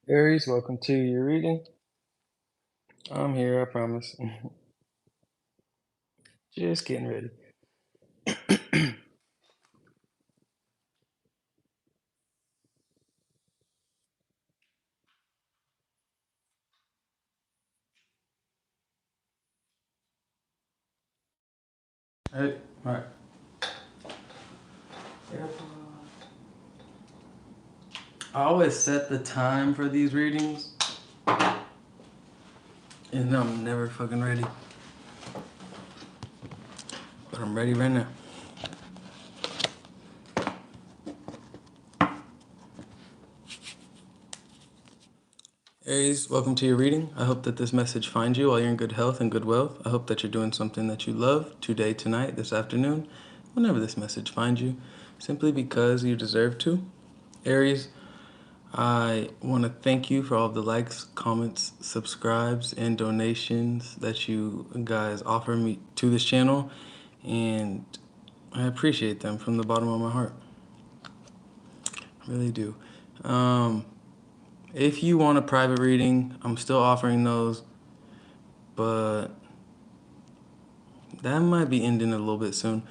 Aries, welcome to your reading. I'm here, I promise. Just getting ready. Hey, all right. I always set the time for these readings, and I'm never fucking ready. But I'm ready right now. Aries, welcome to your reading. I hope that this message finds you while you're in good health and good wealth. I hope that you're doing something that you love today, tonight, this afternoon, whenever this message finds you, simply because you deserve to. Aries, I want to thank you for all of the likes, comments, subscribes, and donations that you guys offer me to this channel, and I appreciate them from the bottom of my heart. I really do. If you want a private reading, I'm still offering those, but that might be ending a little bit soon,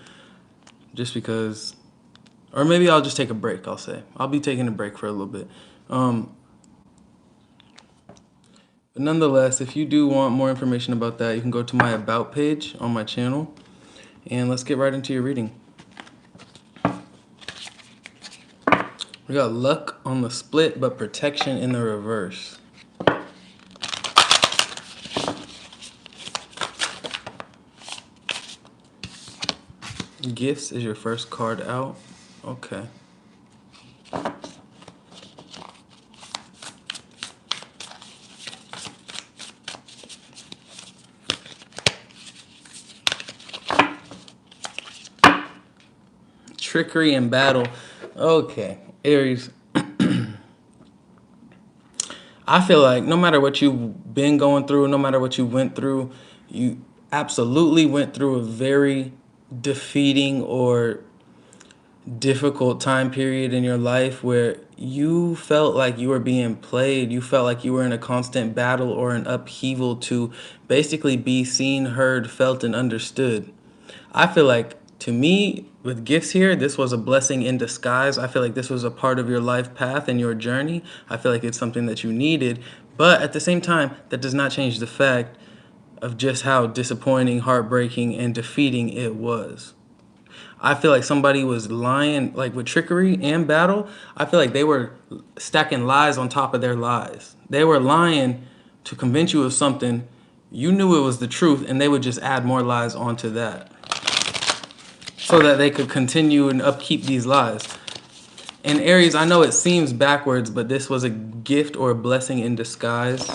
just because, or maybe I'll just take a break. I'll be taking a break for a little bit. But nonetheless, if you do want more information about that, you can go to my About page on my channel. And let's get right into your reading. We got luck on the split, but protection in the reverse. Gifts is your first card out. Okay. Trickery and battle. Okay, Aries. I feel like no matter what you've been going through, no matter what you went through, you absolutely went through a very defeating or difficult time period in your life where you felt like you were being played. You felt like you were in a constant battle or an upheaval to basically be seen, heard, felt, and understood. I feel like, to me, with gifts here, this was a blessing in disguise. I feel like this was a part of your life path and your journey. I feel like it's something that you needed. But at the same time, that does not change the fact of just how disappointing, heartbreaking, and defeating it was. I feel like somebody was lying, like with trickery and battle. I feel like they were stacking lies on top of their lies. They were lying to convince you of something. You knew it was the truth, and they would just add more lies onto that so that they could continue and upkeep these lies. And Aries, I know it seems backwards, but this was a gift or a blessing in disguise.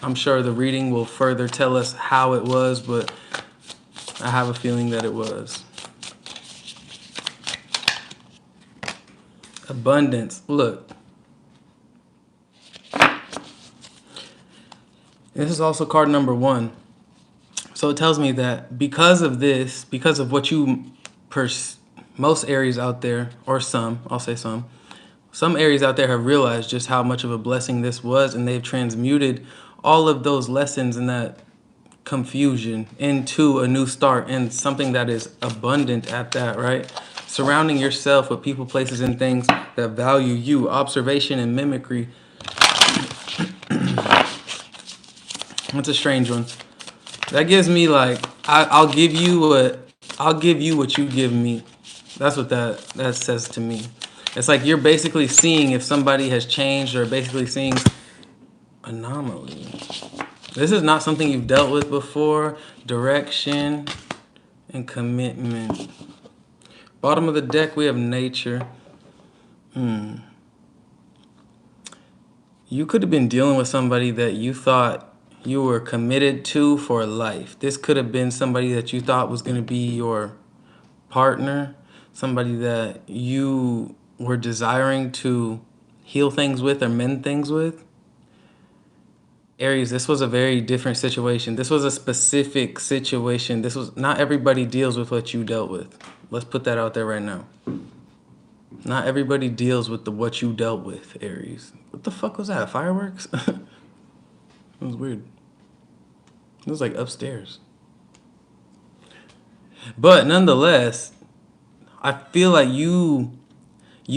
I'm sure the reading will further tell us how it was, but I have a feeling that it was. Abundance. Look. This is also card number 1. So it tells me that because of this, because of what most Aries out there, or some, I'll say some Aries out there have realized just how much of a blessing this was, and they've transmuted all of those lessons and that confusion into a new start and something that is abundant at that, right? Surrounding yourself with people, places, and things that value you. Observation and mimicry. That's a strange one. That gives me like I'll give you what you give me. That's what that says to me. It's like you're basically seeing if somebody has changed, or basically seeing anomaly. This is not something you've dealt with before. Direction and commitment. Bottom of the deck, we have nature. You could have been dealing with somebody that you thought you were committed to for life. This could have been somebody that you thought was going to be your partner, somebody that you were desiring to heal things with or mend things with. Aries, this was a very different situation. This was a specific situation. Not everybody deals with what you dealt with. Let's put that out there right now. Not everybody deals with what you dealt with, Aries. What the fuck was that? Fireworks? It was weird. It was like upstairs. But nonetheless, I feel like you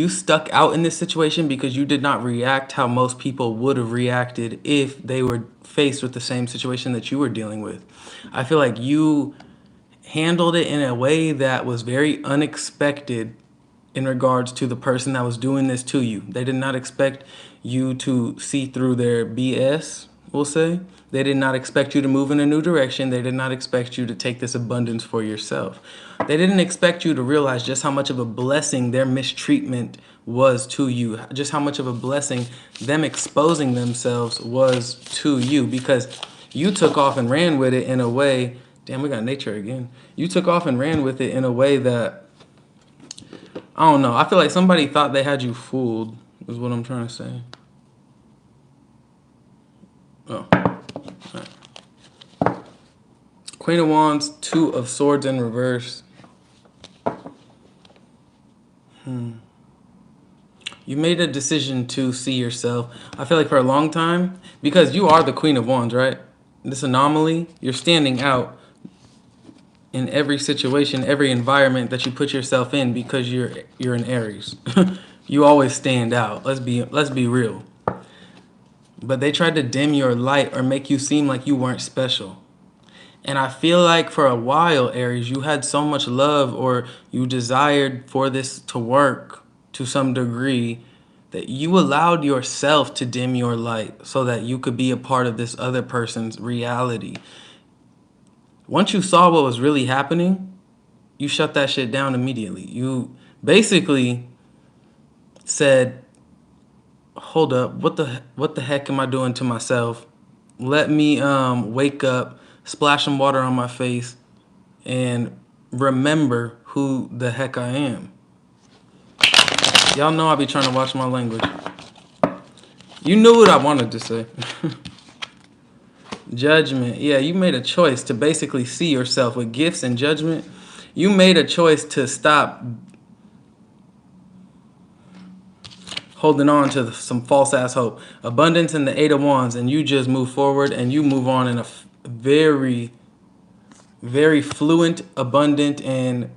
stuck out in this situation because you did not react how most people would have reacted if they were faced with the same situation that you were dealing with. I feel like you handled it in a way that was very unexpected in regards to the person that was doing this to you. They did not expect you to see through their BS, we'll say. They did not expect you to move in a new direction. They did not expect you to take this abundance for yourself. They didn't expect you to realize just how much of a blessing their mistreatment was to you, just how much of a blessing them exposing themselves was to you, because you took off and ran with it in a way. Damn, we got nature again. You took off and ran with it in a way that, I don't know. I feel like somebody thought they had you fooled, is what I'm trying to say. Oh. All right. Queen of Wands, Two of Swords in reverse. You made a decision to see yourself. I feel like for a long time, because you are the Queen of Wands, right? This anomaly, you're standing out in every situation, every environment that you put yourself in because you're an Aries. You always stand out. Let's be real. But they tried to dim your light or make you seem like you weren't special. And I feel like for a while, Aries, you had so much love or you desired for this to work to some degree that you allowed yourself to dim your light so that you could be a part of this other person's reality. Once you saw what was really happening, you shut that shit down immediately. You basically said, hold up, what the heck am I doing to myself? Let me wake up, splash some water on my face, and remember who the heck I am. Y'all know I be trying to watch my language. You knew what I wanted to say. Judgment. Yeah, you made a choice to basically see yourself with gifts and judgment. You made a choice to stop holding on to some false ass hope. Abundance and the Eight of Wands, and you just move forward and you move on in a very, very fluent, abundant, and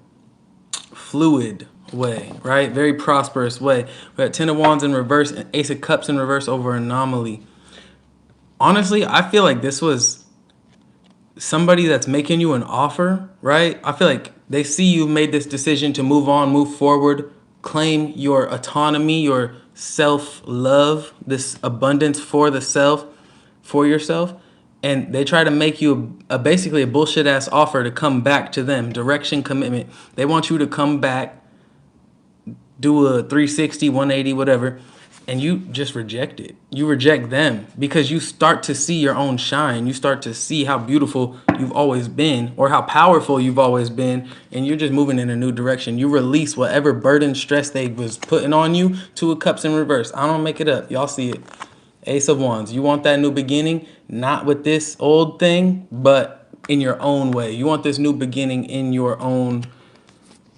fluid way, right? Very prosperous way. We got Ten of Wands in reverse and Ace of Cups in reverse over anomaly. Honestly, I feel like this was somebody that's making you an offer, right? I feel like they see you made this decision to move on, move forward, claim your autonomy, your self-love, this abundance for the self, for yourself. And they try to make you basically a bullshit ass offer to come back to them. Direction, commitment. They want you to come back, do a 360, 180, whatever, and you just reject it. You reject them because you start to see your own shine. You start to see how beautiful you've always been or how powerful you've always been, and you're just moving in a new direction. You release whatever burden, stress they was putting on you. Two of Cups in reverse. I don't make it up. Y'all see it. Ace of Wands. You want that new beginning, not with this old thing, but in your own way. You want this new beginning in your own,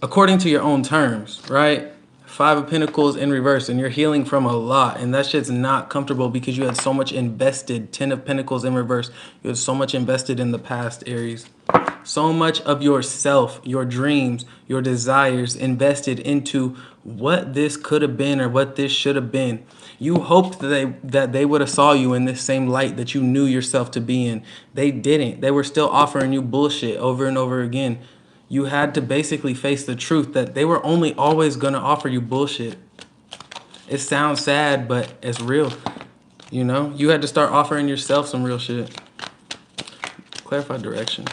according to your own terms, right? Five of Pentacles in reverse, and you're healing from a lot, and that shit's not comfortable because you had so much invested. Ten of Pentacles in reverse. You had so much invested in the past, Aries. So much of yourself, your dreams, your desires invested into what this could have been or what this should have been. You hoped that they would have saw you in this same light that you knew yourself to be in. They didn't. They were still offering you bullshit over and over again. You had to basically face the truth that they were only always going to offer you bullshit. It sounds sad, but it's real. You know, you had to start offering yourself some real shit. Clarify direction.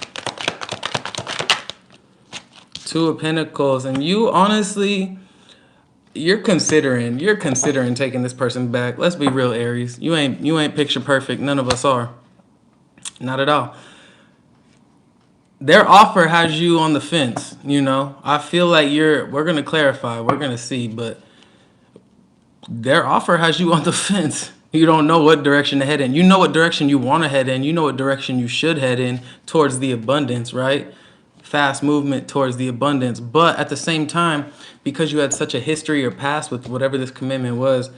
Two of Pentacles, and you honestly, you're considering taking this person back. Let's be real, Aries. You ain't picture perfect. None of us are. Not at all. Their offer has you on the fence, you know. I feel like we're going to clarify, we're going to see, but their offer has you on the fence. You don't know what direction to head in. You know what direction you want to head in. You know what direction you should head in towards the abundance, right? fast movement towards the abundance. But at the same time, because you had such a history or past with whatever this commitment was,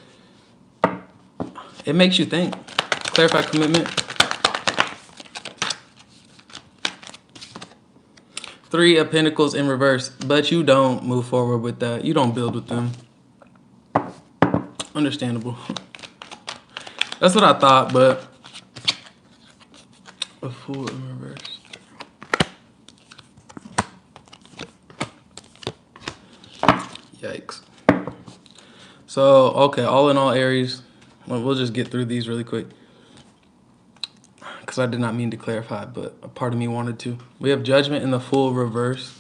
it makes you think. Clarify commitment. 3 of Pentacles in reverse, but you don't move forward with that. You don't build with them. Understandable. That's what I thought, but a Fool in reverse. Yikes. So, okay, all in all, Aries, we'll just get through these really quick because I did not mean to clarify, but a part of me wanted to. We have Judgment in the Fool reverse,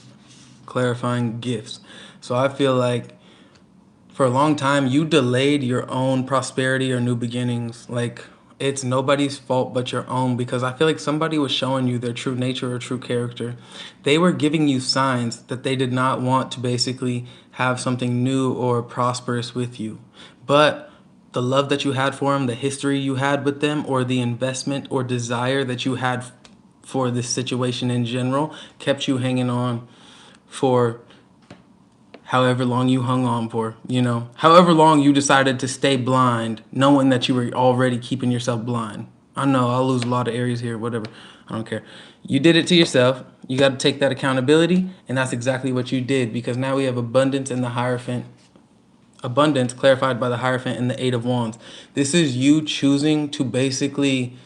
clarifying gifts. So I feel like for a long time, you delayed your own prosperity or new beginnings. Like, it's nobody's fault but your own, because I feel like somebody was showing you their true nature or true character. They were giving you signs that they did not want to basically have something new or prosperous with you. But the love that you had for them, the history you had with them, or the investment or desire that you had for this situation in general kept you hanging on for however long you hung on for, however long you decided to stay blind, knowing that you were already keeping yourself blind. I know I'll lose a lot of Aries here, whatever. I don't care. You did it to yourself. You got to take that accountability, and that's exactly what you did, because now we have abundance in the Hierophant. Abundance clarified by the Hierophant and the 8 of Wands. This is you choosing to basically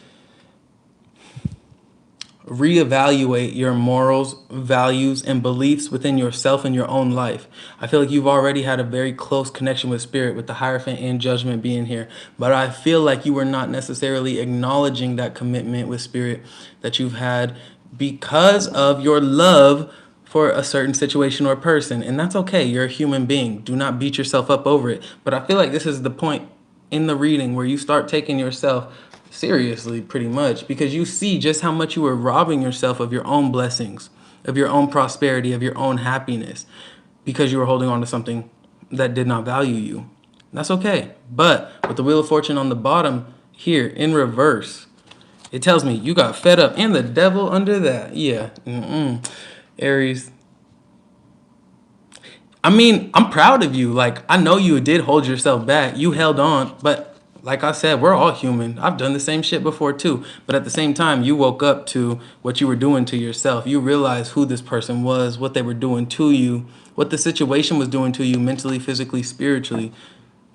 reevaluate your morals, values, and beliefs within yourself and your own life. I feel like you've already had a very close connection with Spirit, with the Hierophant and Judgment being here. But I feel like you were not necessarily acknowledging that commitment with Spirit that you've had because of your love for a certain situation or person. And that's okay. You're a human being. Do not beat yourself up over it. But I feel like this is the point in the reading where you start taking yourself seriously, pretty much, because you see just how much you were robbing yourself of your own blessings, of your own prosperity, of your own happiness, because you were holding on to something that did not value you. That's okay. But with the Wheel of Fortune on the bottom here in reverse, it tells me you got fed up, and the Devil under that. Yeah. Aries, I mean, I'm proud of you. Like, I know you did hold yourself back. You held on, but like I said, we're all human. I've done the same shit before too. But at the same time, you woke up to what you were doing to yourself. You realized who this person was, what they were doing to you, what the situation was doing to you mentally, physically, spiritually,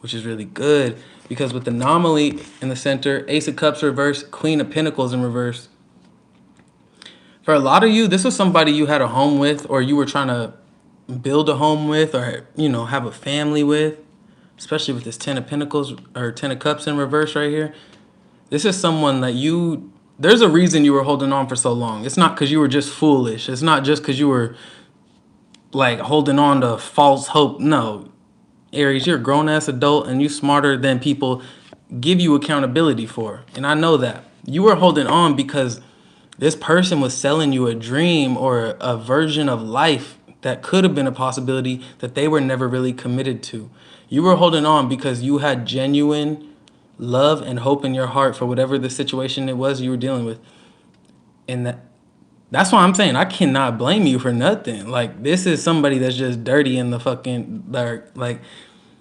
which is really good. Because with the anomaly in the center, Ace of Cups reverse, Queen of Pentacles in reverse. For a lot of you, this was somebody you had a home with, or you were trying to build a home with, or, have a family with. Especially with this 10 of Pentacles or 10 of Cups in reverse right here. This is someone that there's a reason you were holding on for so long. It's not because you were just foolish. It's not just because you were like holding on to false hope. No, Aries, you're a grown-ass adult and you smarter than people give you accountability for. And I know that. You were holding on because this person was selling you a dream or a version of life that could have been a possibility that they were never really committed to. You were holding on because you had genuine love and hope in your heart for whatever the situation it was you were dealing with. And that's why I'm saying I cannot blame you for nothing. Like, this is somebody that's just dirty in the fucking dark. Like,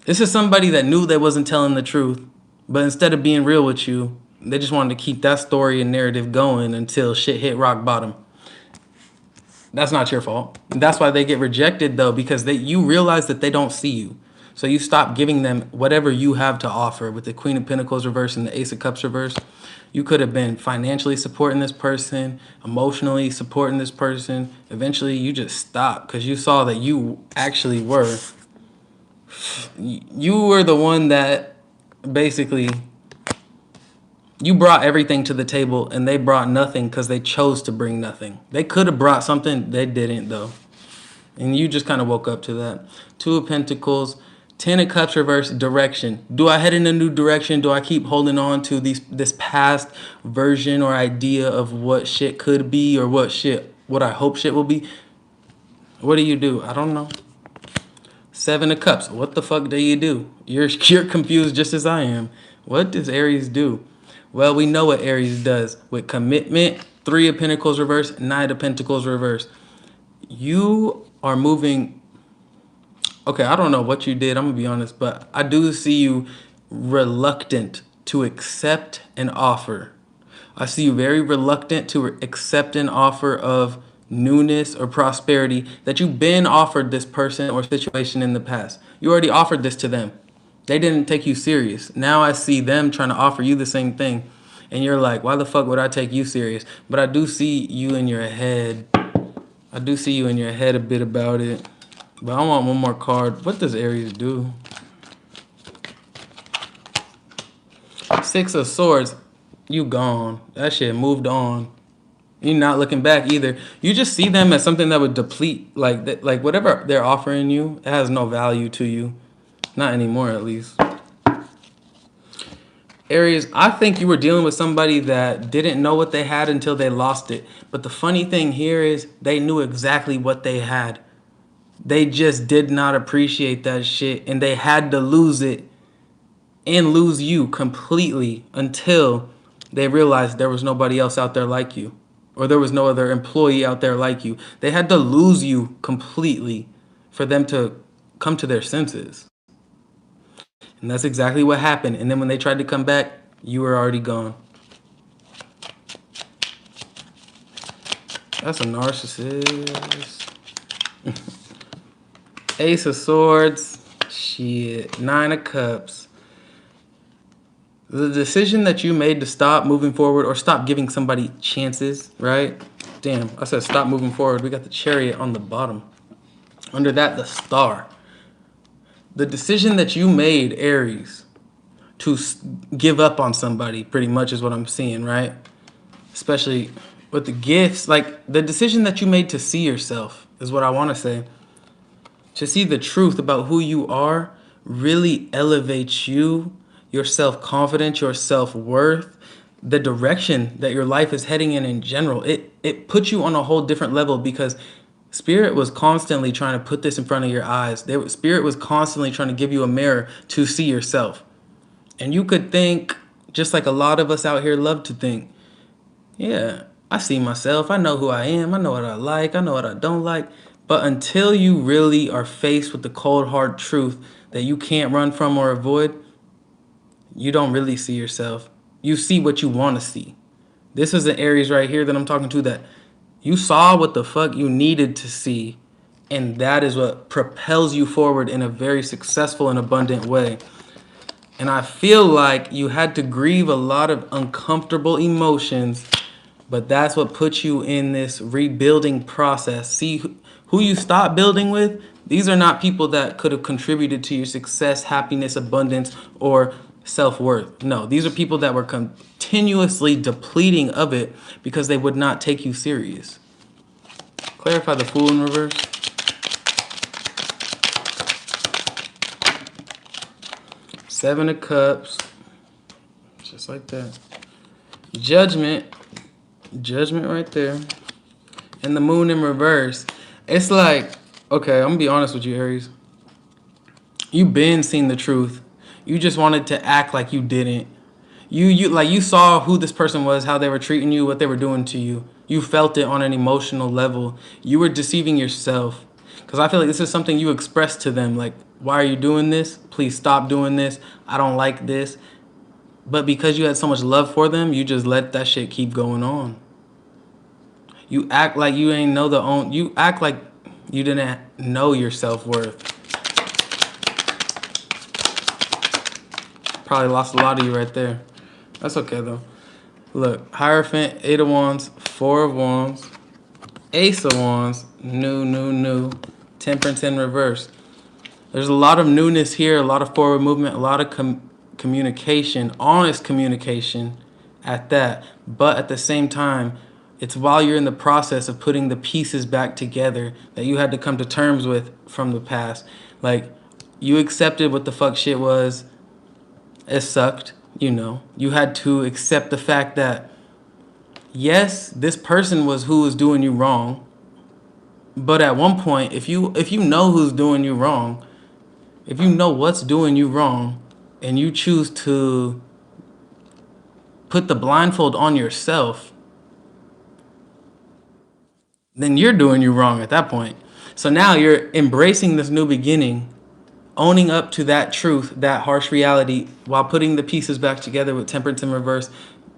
this is somebody that knew they wasn't telling the truth, but instead of being real with you, they just wanted to keep that story and narrative going until shit hit rock bottom. That's not your fault. That's why they get rejected, though, because you realize that they don't see you. So you stop giving them whatever you have to offer. With the Queen of Pentacles reverse and the Ace of Cups reverse, you could have been financially supporting this person, emotionally supporting this person. Eventually, you just stopped because you saw that you actually were. You were the one that basically, you brought everything to the table and they brought nothing because they chose to bring nothing. They could have brought something. They didn't, though. And you just kind of woke up to that. 2 of Pentacles, 10 of Cups reverse, direction. Do I head in a new direction? Do I keep holding on to this past version or idea of what shit could be, or what I hope shit will be? What do? I don't know. 7 of Cups. What the fuck do you do? You're confused just as I am. What does Aries do? Well, we know what Aries does with commitment. 3 of Pentacles reverse, 9 of Pentacles reverse. You are moving. Okay, I don't know what you did. I'm gonna be honest, but I do see you reluctant to accept an offer. I see you very reluctant to accept an offer of newness or prosperity that you've been offered this person or situation in the past. You already offered this to them. They didn't take you serious. Now I see them trying to offer you the same thing. And you're like, why the fuck would I take you serious? But I do see you in your head. I do see you in your head a bit about it. But I want one more card. What does Aries do? Six of Swords. You gone. That shit moved on. You're not looking back either. You just see them as something that would deplete, like that, like whatever they're offering you, it has no value to you, not anymore at least. Aries, I think you were dealing with somebody that didn't know what they had until they lost it. But the funny thing here is they knew exactly what they had. They just did not appreciate that shit, and they had to lose it and lose you completely until they realized there was nobody else out there like you, or there was no other employee out there like you. They had to lose you completely for them to come to their senses. And that's exactly what happened. And then when they tried to come back, you were already gone. That's a narcissist. Ace of Swords. Shit. Nine of Cups. The decision that you made to stop moving forward or stop giving somebody chances, right? Damn, I said stop moving forward. We got the Chariot on the bottom. Under that, the Star. The decision that you made, Aries, to give up on somebody pretty much is what I'm seeing, right? Especially with the gifts. Like, the decision that you made to see yourself is what I want to say. To see the truth about who you are really elevates you, your self-confidence, your self-worth, the direction that your life is heading in general. It puts you on a whole different level because Spirit was constantly trying to put this in front of your eyes. Spirit was constantly trying to give you a mirror to see yourself. And you could think, just like a lot of us out here love to think, yeah, I see myself. I know who I am. I know what I like. I know what I don't like. But until you really are faced with the cold, hard truth that you can't run from or avoid, you don't really see yourself. You see what you want to see. This is an Aries right here that I'm talking to, that you saw what the fuck you needed to see. And that is what propels you forward in a very successful and abundant way. And I feel like you had to grieve a lot of uncomfortable emotions, but that's what puts you in this rebuilding process. See who you stop building with. These are not people that could have contributed to your success, happiness, abundance, or self-worth. No, these are people that were continuously depleting of it because they would not take you serious. Clarify the Fool in reverse. Seven of Cups. Just like that. Judgment. Judgment right there. And the Moon in reverse. It's like, okay, I'm gonna be honest with you, Aries. You've been seeing the truth. You just wanted to act like you didn't. You saw who this person was, how they were treating you, what they were doing to you. You felt it on an emotional level. You were deceiving yourself. Because I feel like this is something you expressed to them. Like, why are you doing this? Please stop doing this. I don't like this. But because you had so much love for them, you just let that shit keep going on. You act like you ain't know the own. You act like you didn't know your self-worth. Probably lost a lot of you right there. That's okay though. Look, Hierophant, 8 of Wands, 4 of Wands, Ace of Wands, new, Temperance in reverse. There's a lot of newness here, a lot of forward movement, a lot of communication, honest communication at that. But at the same time, it's while you're in the process of putting the pieces back together that you had to come to terms with from the past. Like, you accepted what the fuck shit was. It sucked, you know. You had to accept the fact that, yes, this person was who was doing you wrong. But at one point, if you know who's doing you wrong, if you know what's doing you wrong, and you choose to put the blindfold on yourself, then you're doing you wrong at that point. So now you're embracing this new beginning, owning up to that truth, that harsh reality, while putting the pieces back together with temperance in reverse,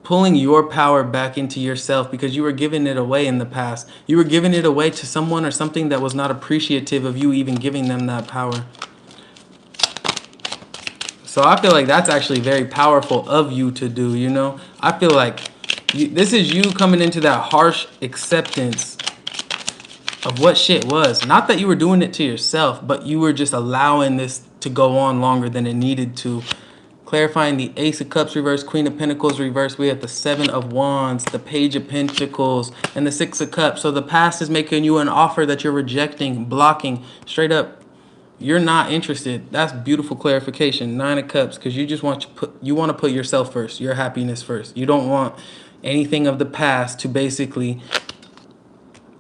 pulling your power back into yourself because you were giving it away in the past. You were giving it away to someone or something that was not appreciative of you even giving them that power. So I feel like that's actually very powerful of you to do, you know? I feel like this is you coming into that harsh acceptance of what shit was. Not that you were doing it to yourself, but you were just allowing this to go on longer than it needed to. Clarifying the Ace of Cups reverse, Queen of Pentacles reverse. We have the Seven of Wands, the Page of Pentacles, and the Six of Cups. So the past is making you an offer that you're rejecting, blocking, straight up. You're not interested. That's beautiful clarification. Nine of Cups, because you just want to put yourself first, your happiness first. You don't want anything of the past to basically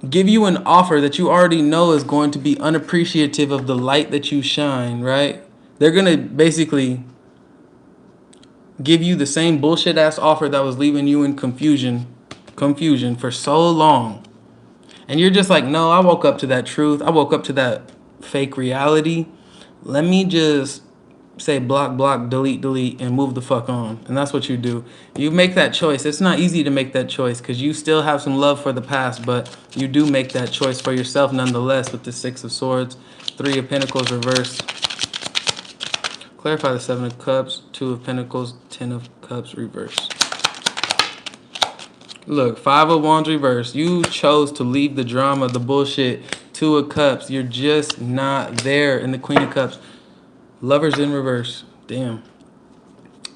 give you an offer that you already know is going to be unappreciative of the light that you shine, right? They're going to basically give you the same bullshit ass offer that was leaving you in confusion for so long. And you're just like, no, I woke up to that truth. I woke up to that fake reality. Let me just say block, block, delete, delete, and move the fuck on. And that's what you do. You make that choice. It's not easy to make that choice because you still have some love for the past, but you do make that choice for yourself nonetheless with the Six of Swords, Three of Pentacles reverse. Clarify the Seven of Cups, Two of Pentacles, Ten of Cups reverse. Look, Five of Wands reverse. You chose to leave the drama, the bullshit. Two of Cups. You're just not there. In the Queen of Cups. Lovers in reverse. Damn.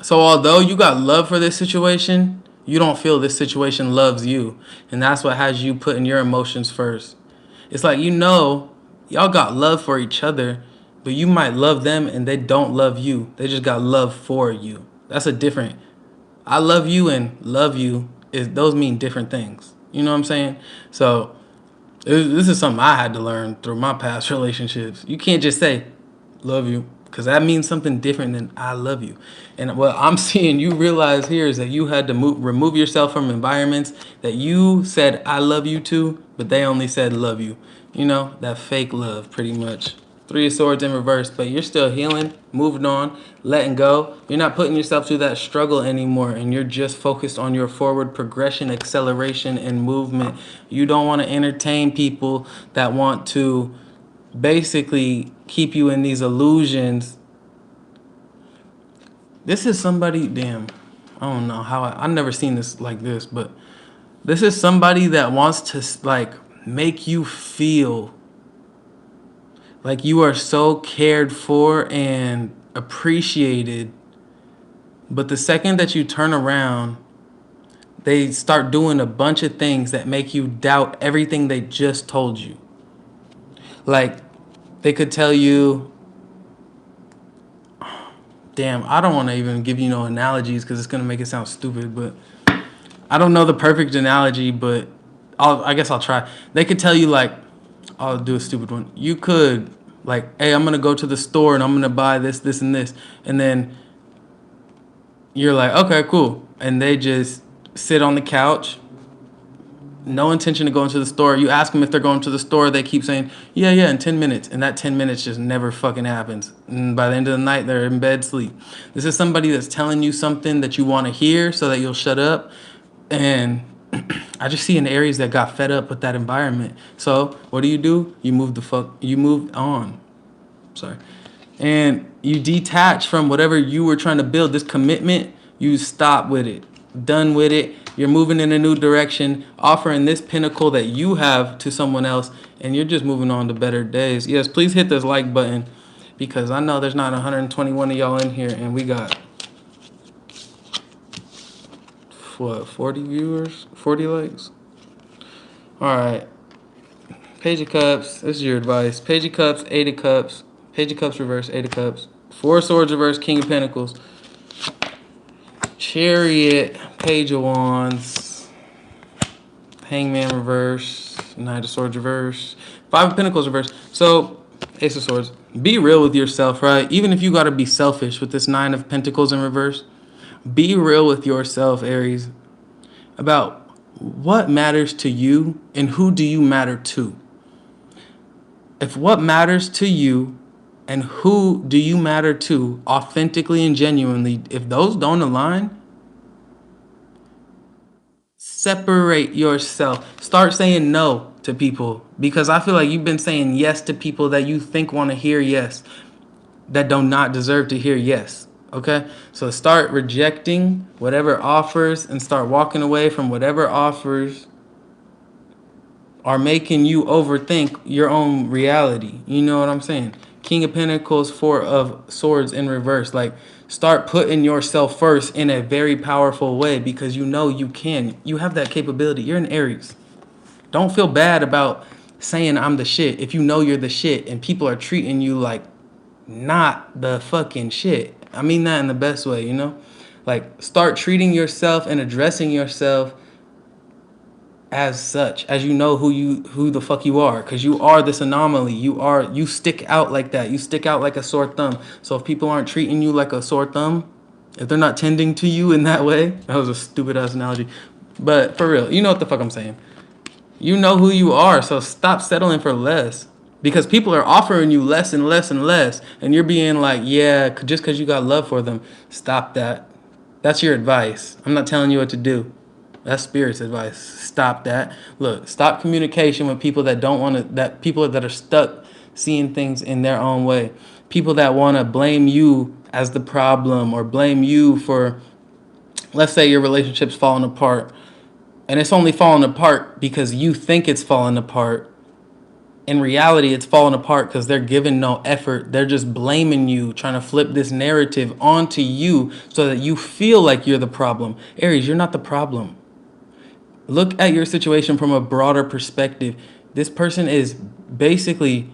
So although you got love for this situation, you don't feel this situation loves you. And that's what has you putting your emotions first. It's like, you know, y'all got love for each other, but you might love them and they don't love you. They just got love for you. That's a different. I love you and love you. Those mean different things. You know what I'm saying? So this is something I had to learn through my past relationships. You can't just say, love you, because that means something different than I love you. And what I'm seeing you realize here is that you had to remove yourself from environments that you said I love you to, but they only said love you. You know, that fake love pretty much. Three of Swords in reverse, but you're still healing, moving on, letting go. You're not putting yourself through that struggle anymore, and you're just focused on your forward progression, acceleration, and movement. You don't want to entertain people that want to basically keep you in these illusions. This is somebody, damn, I don't know how I've never seen this like this, but this is somebody that wants to like make you feel like you are so cared for and appreciated. But the second that you turn around, they start doing a bunch of things that make you doubt everything they just told you. Like, they could tell you, damn, I don't want to even give you no analogies because it's going to make it sound stupid, but I don't know the perfect analogy, but I guess I'll try. They could tell you, like, I'll do a stupid one. You could, like, hey, I'm going to go to the store and I'm going to buy this, this, and this. And then you're like, okay, cool. And they just sit on the couch, no intention of going to the store. You ask them if they're going to the store. They keep saying, yeah, in 10 minutes. And that 10 minutes just never fucking happens. And by the end of the night, they're in bed, sleep. This is somebody that's telling you something that you want to hear so that you'll shut up. And I just see an Aries that got fed up with that environment. So what do? You move on. Sorry. And you detach from whatever you were trying to build. This commitment, you stop with it. Done with it. You're moving in a new direction, offering this pinnacle that you have to someone else, and you're just moving on to better days. Yes, please hit this like button because I know there's not 121 of y'all in here, and we got, what, 40 viewers? 40 likes? All right. Page of Cups. This is your advice. Page of Cups, Eight of Cups. Page of Cups reverse, Eight of Cups. Four of Swords reverse, King of Pentacles. Chariot, Page of Wands, Hangman reverse, Knight of Swords reverse, Five of Pentacles reverse. So, Ace of Swords. Be real with yourself, right? Even if you got to be selfish with this Nine of Pentacles in reverse, be real with yourself, Aries, about what matters to you and who do you matter to? If what matters to you and who do you matter to authentically and genuinely, if those don't align, separate yourself. Start saying no to people, because I feel like you've been saying yes to people that you think want to hear yes, that do not deserve to hear yes. Okay? So start rejecting whatever offers and start walking away from whatever offers are making you overthink your own reality. You know what I'm saying? King of Pentacles, Four of Swords in reverse. Like, start putting yourself first in a very powerful way, because you know you can. You have that capability. You're an Aries. Don't feel bad about saying I'm the shit if you know you're the shit and people are treating you like not the fucking shit. I mean that in the best way, you know? Like, start treating yourself and addressing yourself as such, as you know who the fuck you are, because you are this anomaly. You stick out like that. You stick out like a sore thumb. So if people aren't treating you like a sore thumb, if they're not tending to you in that way, that was a stupid ass analogy, but for real, you know what the fuck I'm saying. You know who you are, so stop settling for less, because people are offering you less and less and less, and you're being like, yeah, just because you got love for them. Stop that. That's your advice. I'm not telling you what to do. That's Spirit's advice. Stop that. Look, stop communication with people that don't want to, that people that are stuck seeing things in their own way. People that want to blame you as the problem, or blame you for, let's say your relationship's falling apart, and it's only falling apart because you think it's falling apart. In reality, it's falling apart because they're giving no effort. They're just blaming you, trying to flip this narrative onto you so that you feel like you're the problem. Aries, you're not the problem. Look at your situation from a broader perspective. This person is basically,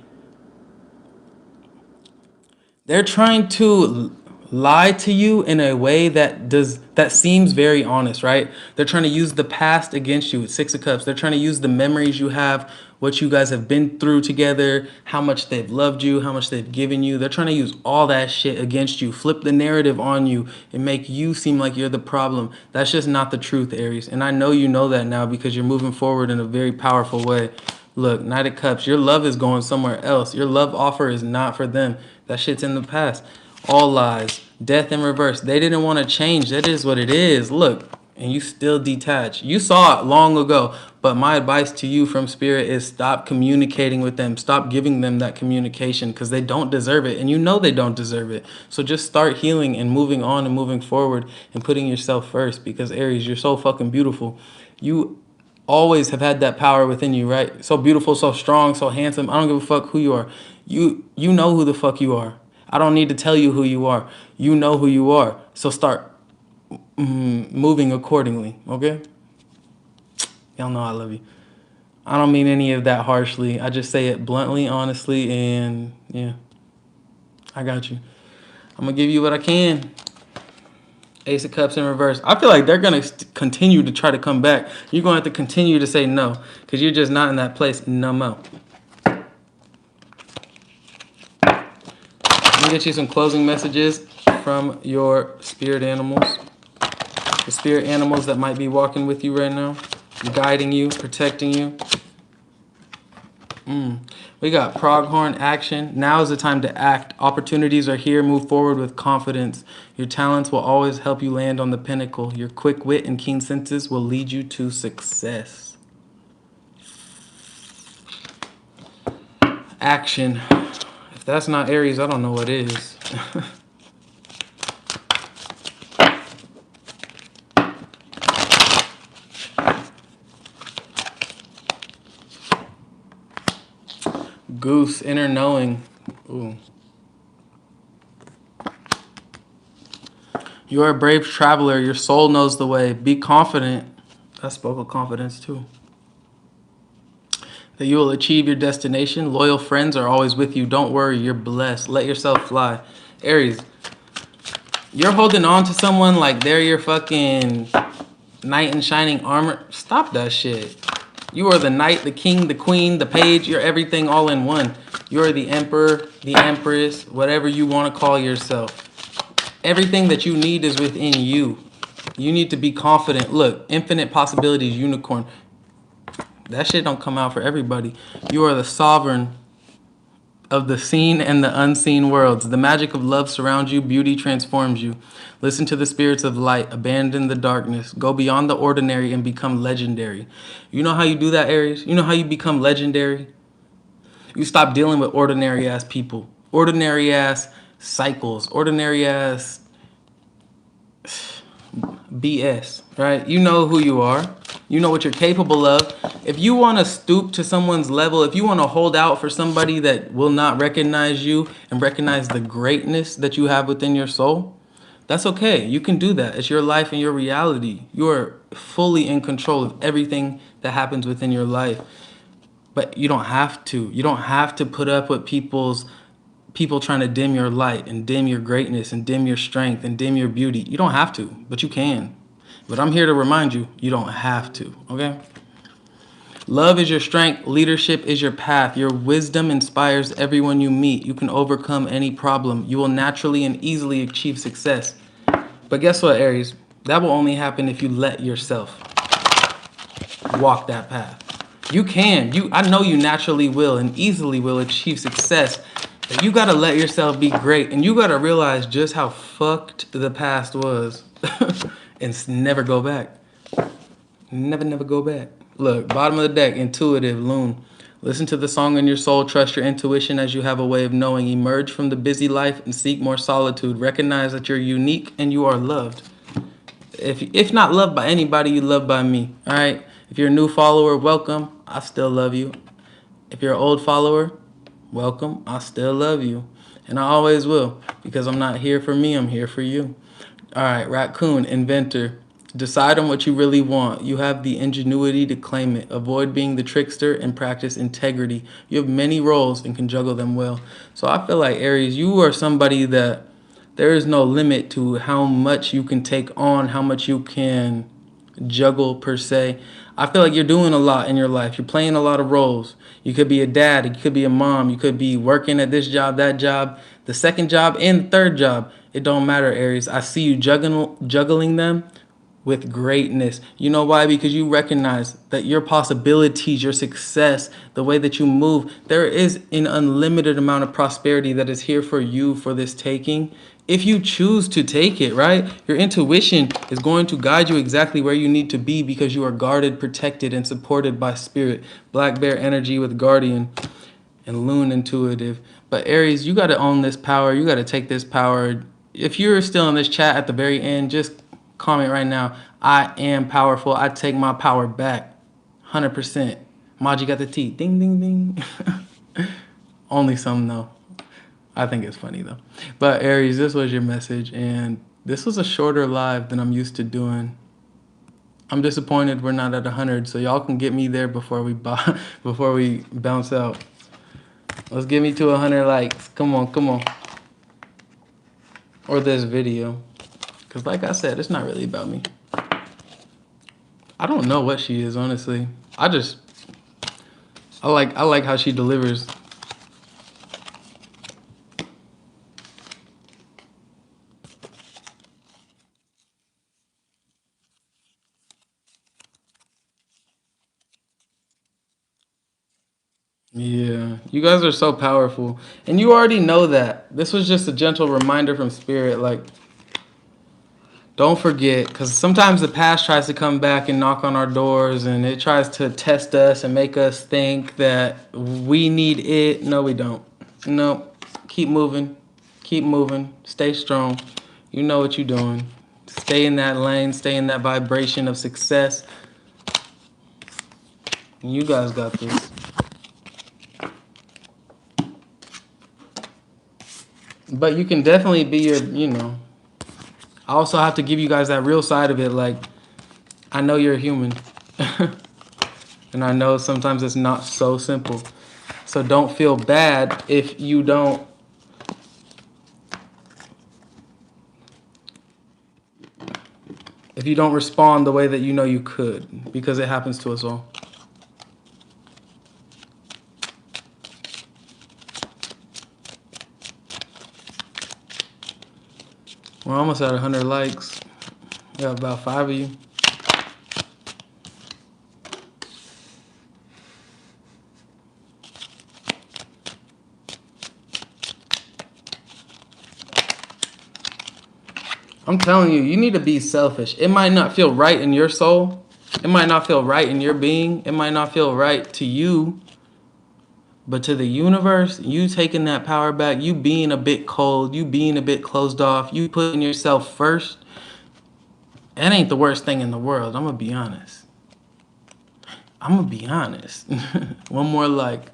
they're trying to lie to you in a way that seems very honest, right? They're trying to use the past against you. It's Six of Cups. They're trying to use the memories you have, what you guys have been through together, how much they've loved you, how much they've given you. They're trying to use all that shit against you, flip the narrative on you, and make you seem like you're the problem. That's just not the truth, Aries. And I know you know that now, because you're moving forward in a very powerful way. Look, Knight of Cups, your love is going somewhere else. Your love offer is not for them. That shit's in the past. All lies. Death in reverse. They didn't want to change. That is what it is. Look, and you still detach. You saw it long ago, but my advice to you from Spirit is stop communicating with them. Stop giving them that communication, because they don't deserve it, and you know they don't deserve it. So just start healing and moving on and moving forward and putting yourself first, because Aries, you're so fucking beautiful. You always have had that power within you, right? So beautiful, so strong, so handsome. I don't give a fuck who you are. You know who the fuck you are. I don't need to tell you who you are. You know who you are. So start moving accordingly, okay? Y'all know I love you. I don't mean any of that harshly. I just say it bluntly, honestly, and yeah, I got you. I'm going to give you what I can. Ace of Cups in reverse. I feel like they're going to continue to try to come back. You're going to have to continue to say no, because you're just not in that place no more. Let me get you some closing messages from your spirit animals. The spirit animals that might be walking with you right now, guiding you, protecting you. We got Pronghorn action. Now is the time to act. Opportunities are here. Move forward with confidence. Your talents will always help you land on the pinnacle. Your quick wit and keen senses will lead you to success. Action. If that's not Aries, I don't know what is. Goose, inner knowing. Ooh. You are a brave traveler. Your soul knows the way. Be confident. I spoke of confidence too. That you will achieve your destination. Loyal friends are always with you. Don't worry, you're blessed. Let yourself fly. Aries, you're holding on to someone like they're your fucking knight in shining armor. Stop that shit. You are the knight, the king, the queen, the page. You're everything all in one. You're the emperor, the empress, whatever you want to call yourself. Everything that you need is within you. You need to be confident. Look, infinite possibilities, unicorn. That shit don't come out for everybody. You are the sovereign of the seen and the unseen worlds. The magic of love surrounds you, beauty transforms you. Listen to the spirits of light, abandon the darkness, go beyond the ordinary and become legendary. You know how you do that, Aries? You know how you become legendary? You stop dealing with ordinary ass people, ordinary ass cycles, ordinary ass BS, right? You know who you are. You know what you're capable of. If you want to stoop to someone's level, if you want to hold out for somebody that will not recognize you and recognize the greatness that you have within your soul, that's okay. You can do that. It's your life and your reality. You are fully in control of everything that happens within your life. But you don't have to. You don't have to put up with people trying to dim your light and dim your greatness and dim your strength and dim your beauty. You don't have to, but you can. But I'm here to remind you, you don't have to, okay? Love is your strength. Leadership is your path. Your wisdom inspires everyone you meet. You can overcome any problem. You will naturally and easily achieve success. But guess what, Aries? That will only happen if you let yourself walk that path. You can. I know you naturally will and easily will achieve success. But you gotta let yourself be great, and you gotta realize just how fucked the past was, and never go back. Never go back. Look, bottom of the deck, intuitive, loon. Listen to the song in your soul. Trust your intuition as you have a way of knowing. Emerge from the busy life and seek more solitude. Recognize that you're unique and you are loved. If not loved by anybody, you loved by me. All right. If you're a new follower, welcome. I still love you. If you're an old follower, welcome. I still love you. And I always will, because I'm not here for me, I'm here for you. All right, raccoon, inventor. Decide on what you really want. You have the ingenuity to claim it. Avoid being the trickster and practice integrity. You have many roles and can juggle them well. So I feel like, Aries, you are somebody that there is no limit to how much you can take on, how much you can juggle per se. I feel like you're doing a lot in your life. You're playing a lot of roles. You could be a dad, you could be a mom, you could be working at this job, that job, the second job, and the third job. It don't matter, Aries. I see you juggling them with greatness. You know why? Because you recognize that your possibilities, your success, the way that you move, there is an unlimited amount of prosperity that is here for you for this taking. If you choose to take it, right? Your intuition is going to guide you exactly where you need to be because you are guarded, protected, and supported by spirit. Black bear energy with guardian and loon intuitive. But Aries, you got to own this power. You got to take this power. If you're still in this chat at the very end, just comment right now. I am powerful. I take my power back. 100%. Maji got the T. Ding, ding, ding. Only some though. I think it's funny though. But Aries, this was your message, and this was a shorter live than I'm used to doing. I'm disappointed we're not at 100, so y'all can get me there before we before we bounce out. Let's get me to 100 likes. Come on, come on. Or this video, because like I said, it's not really about me. I don't know what she is, honestly. I like how she delivers. Yeah, you guys are so powerful. And you already know that. This was just a gentle reminder from Spirit. Like, don't forget, because sometimes the past tries to come back and knock on our doors and it tries to test us and make us think that we need it. No, we don't. No, keep moving. Keep moving. Stay strong. You know what you're doing. Stay in that lane. Stay in that vibration of success. And you guys got this. But you can definitely be your. I also have to give you guys that real side of it. Like, I know you're a human. And I know sometimes it's not so simple. So don't feel bad if you don't. If you don't respond the way that you know you could. Because it happens to us all. We're almost at 100 likes. We got about 5 of you. I'm telling you, you need to be selfish. It might not feel right in your soul. It might not feel right in your being. It might not feel right to you. But to the universe, you taking that power back, you being a bit cold, you being a bit closed off, you putting yourself first, that ain't the worst thing in the world. I'm going to be honest. One more like.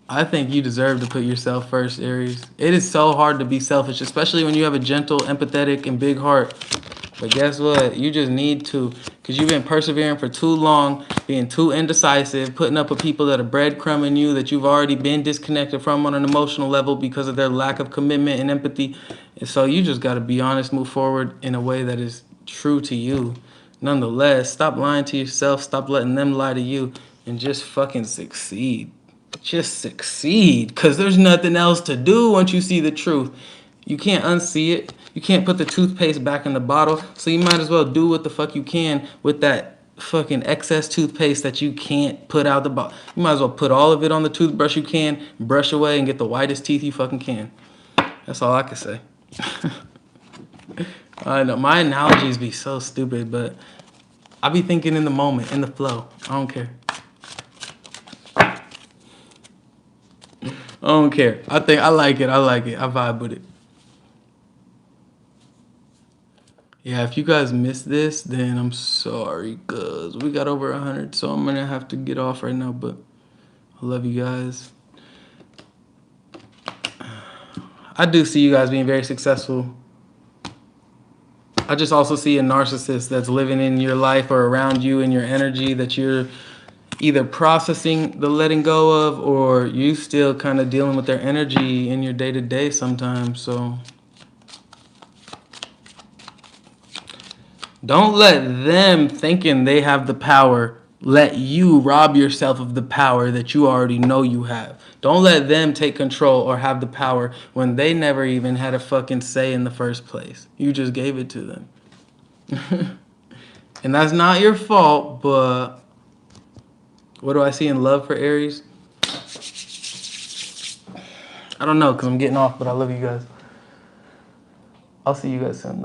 I think you deserve to put yourself first, Aries. It is so hard to be selfish, especially when you have a gentle, empathetic, and big heart. But guess what? You just need to, because you've been persevering for too long, being too indecisive, putting up with people that are breadcrumbing you, that you've already been disconnected from on an emotional level because of their lack of commitment and empathy. And so you just got to be honest, move forward in a way that is true to you. Nonetheless, stop lying to yourself, stop letting them lie to you, and just fucking succeed. Just succeed, because there's nothing else to do once you see the truth. You can't unsee it. You can't put the toothpaste back in the bottle, so you might as well do what the fuck you can with that fucking excess toothpaste that you can't put out the bottle. You might as well put all of it on the toothbrush you can, brush away, and get the whitest teeth you fucking can. That's all I can say. I know my analogies be so stupid, but I be thinking in the moment, in the flow. I don't care. I don't care. I think I like it. I like it. I vibe with it. Yeah, if you guys missed this, then I'm sorry, cause we got over 100, so I'm gonna have to get off right now. But I love you guys. I do see you guys being very successful. I just also see a narcissist that's living in your life or around you in your energy that you're either processing the letting go of, or you still kind of dealing with their energy in your day to day sometimes. So don't let them thinking they have the power let you rob yourself of the power that you already know you have. Don't let them take control or have the power when they never even had a fucking say in the first place. You just gave it to them. And that's not your fault, but what do I see in love for Aries? I don't know, because I'm getting off, but I love you guys. I'll see you guys soon.